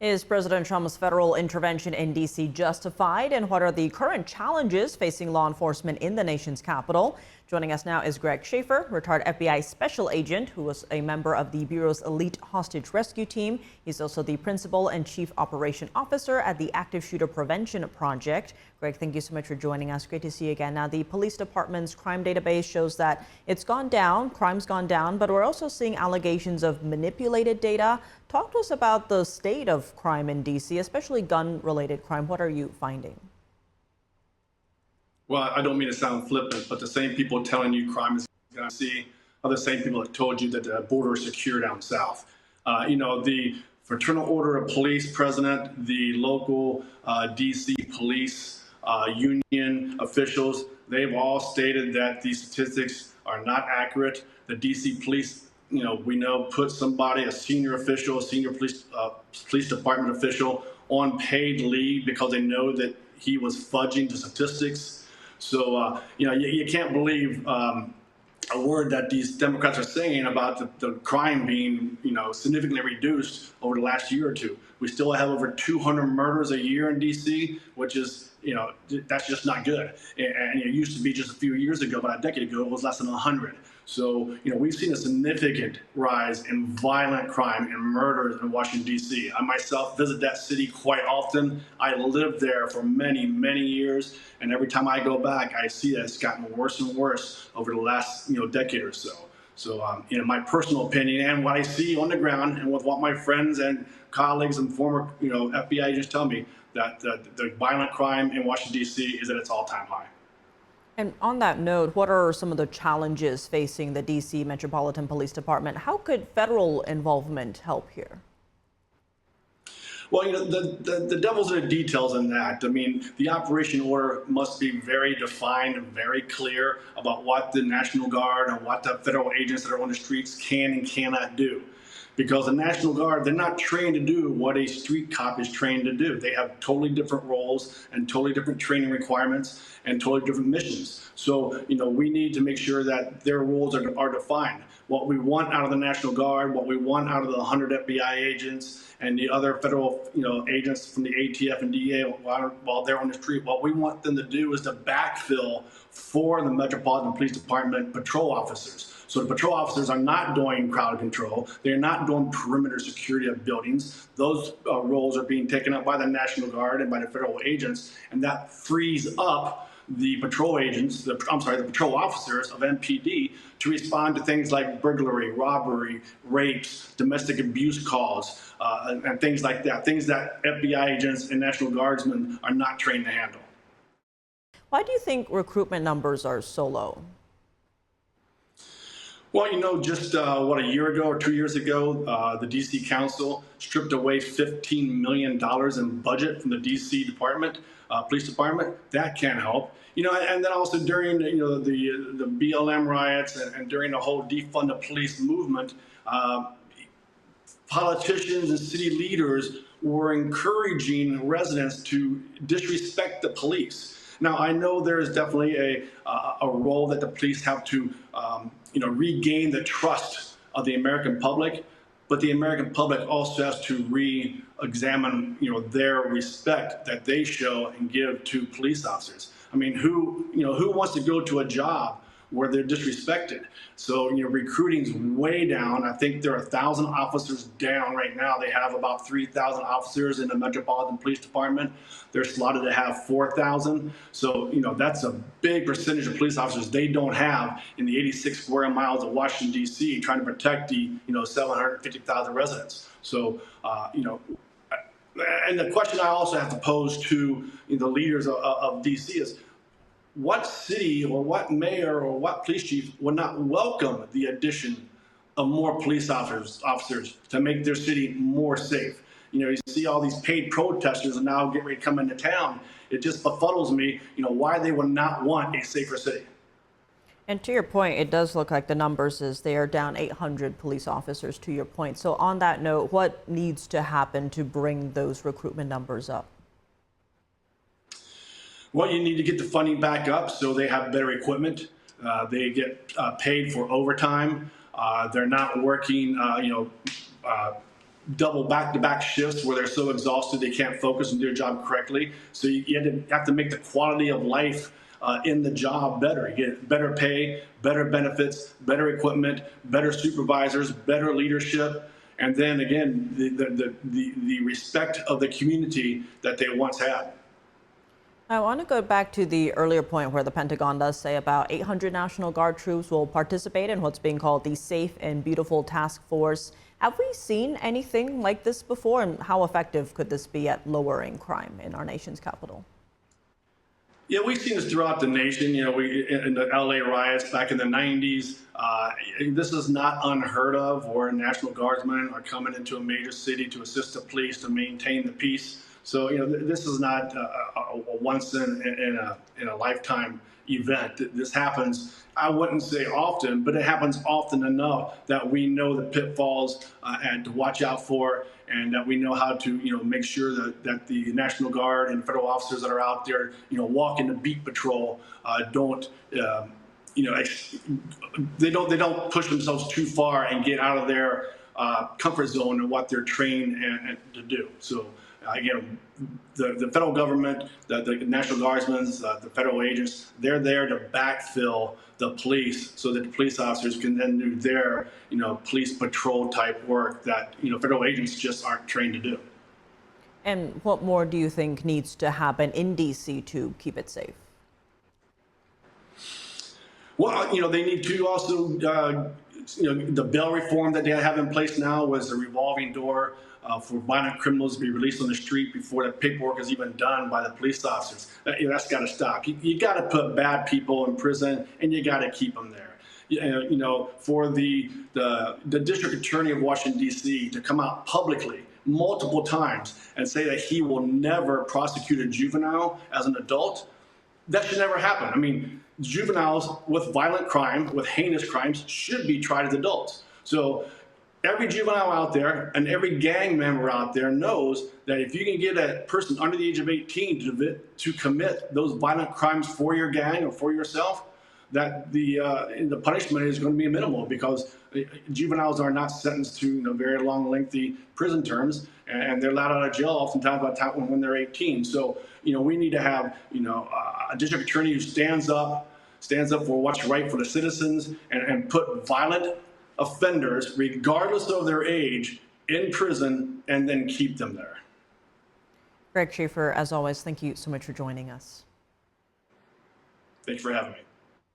Is President Trump's federal intervention in D.C. justified? And what are the current challenges facing law enforcement in the nation's capital? Joining us now is Greg Shaffer, retired FBI special agent who was a member of the Bureau's elite hostage rescue team. He's also the principal and chief operation officer at the Active Shooter Prevention Project. Greg, thank you so much for joining us. Great to see you again. Now, the police department's crime database shows that it's gone down, crime's gone down, but we're also seeing allegations of manipulated data. Talk to us about the state of crime in D.C., especially gun-related crime. What are you finding? Well, I don't mean to sound flippant, but the same people telling you crime is going to see are the same people that told you that the border is secure down south. The Fraternal Order of Police president, the local D.C. police union officials, they've all stated that these statistics are not accurate. The D.C. police, we know, put somebody, a senior official, a senior police department official on paid leave because they know that he was fudging the statistics. So, you can't believe a word that these Democrats are saying about the crime being, significantly reduced over the last year or two. We still have over 200 murders a year in D.C., which is, that's just not good. And it used to be just a few years ago, about a decade ago, it was less than 100. So, we've seen a significant rise in violent crime and murders in Washington, D.C. I myself visit that city quite often. I lived there for many, many years. And every time I go back, I see that it's gotten worse and worse over the last, decade or so. So, my personal opinion and what I see on the ground and with what my friends and colleagues and former, FBI agents tell me, that the violent crime in Washington, D.C. is at its all-time high. And on that note, what are some of the challenges facing the D.C. Metropolitan Police Department? How could federal involvement help here? Well, the devil's in the details in that. I mean, the operation order must be very defined and very clear about what the National Guard and what the federal agents that are on the streets can and cannot do. Because the National Guard, they're not trained to do what a street cop is trained to do. They have totally different roles and totally different training requirements and totally different missions. So, we need to make sure that their roles are defined. What we want out of the National Guard, what we want out of the 100 FBI agents and the other federal, agents from the ATF and DEA while they're on the street, what we want them to do is to backfill for the Metropolitan Police Department patrol officers. So the patrol officers are not doing crowd control. They're not doing perimeter security of buildings. Those roles are being taken up by the National Guard and by the federal agents, and that frees up the patrol agents, the patrol officers of MPD to respond to things like burglary, robbery, rapes, domestic abuse calls, and things like that, things that FBI agents and National Guardsmen are not trained to handle. Why do you think recruitment numbers are so low? Well, just a year ago or 2 years ago, the D.C. Council stripped away $15 million in budget from the D.C. Police Department. That can't help. And then also during the BLM riots and during the whole defund the police movement, politicians and city leaders were encouraging residents to disrespect the police. Now, I know there is definitely a role that the police have to regain the trust of the American public, but the American public also has to re-examine, their respect that they show and give to police officers. I mean, who wants to go to a job where they're disrespected? So, recruiting's way down. I think there are 1,000 officers down right now. They have about 3,000 officers in the Metropolitan Police Department. They're slotted to have 4,000. So, that's a big percentage of police officers they don't have in the 86 square miles of Washington, D.C., trying to protect the, 750,000 residents. So, and the question I also have to pose to the leaders of D.C. is, what city or what mayor or what police chief would not welcome the addition of more police officers to make their city more safe? You see all these paid protesters and now get ready to come into town. It just befuddles me, why they would not want a safer city. And to your point, it does look like the numbers is they are down 800 police officers, to your point. So on that note, what needs to happen to bring those recruitment numbers up? Well, you need to get the funding back up so they have better equipment. They get paid for overtime. They're not working, double back-to-back shifts where they're so exhausted they can't focus and do their job correctly. So you have to make the quality of life in the job better. You get better pay, better benefits, better equipment, better supervisors, better leadership, and then again the respect of the community that they once had. I want to go back to the earlier point where the Pentagon does say about 800 National Guard troops will participate in what's being called the Safe and Beautiful Task Force. Have we seen anything like this before, and how effective could this be at lowering crime in our nation's capital? Yeah, we've seen this throughout the nation. In the LA riots back in the 90s, this is not unheard of where National Guardsmen are coming into a major city to assist the police to maintain the peace. So, this is not a once in a lifetime event. This happens, I wouldn't say often, but it happens often enough that we know the pitfalls and to watch out for, and that we know how to, make sure that the National Guard and federal officers that are out there, walking the beat patrol, don't, they don't push themselves too far and get out of their comfort zone and what they're trained and to do. So again, the federal government, the National Guardsmen, the federal agents, they're there to backfill the police so that the police officers can then do their, police patrol type work that, federal agents just aren't trained to do. And what more do you think needs to happen in D.C. to keep it safe? Well, they need to also, the bail reform that they have in place now was a revolving door for violent criminals to be released on the street before the paperwork is even done by the police officers. That's got to stop. You got to put bad people in prison, and you got to keep them there. For the district attorney of Washington, D.C. to come out publicly multiple times and say that he will never prosecute a juvenile as an adult, that should never happen. I mean, juveniles with violent crime, with heinous crimes, should be tried as adults. So every juvenile out there and every gang member out there knows that if you can get a person under the age of 18 to commit those violent crimes for your gang or for yourself, that the punishment is going to be minimal, because juveniles are not sentenced to very long, lengthy prison terms, and they're allowed out of jail oftentimes by the time when they're 18. So we need to have a district attorney who stands up for what's right for the citizens and put violent offenders, regardless of their age, in prison and then keep them there. Greg Shaffer, as always, thank you so much for joining us. Thanks for having me.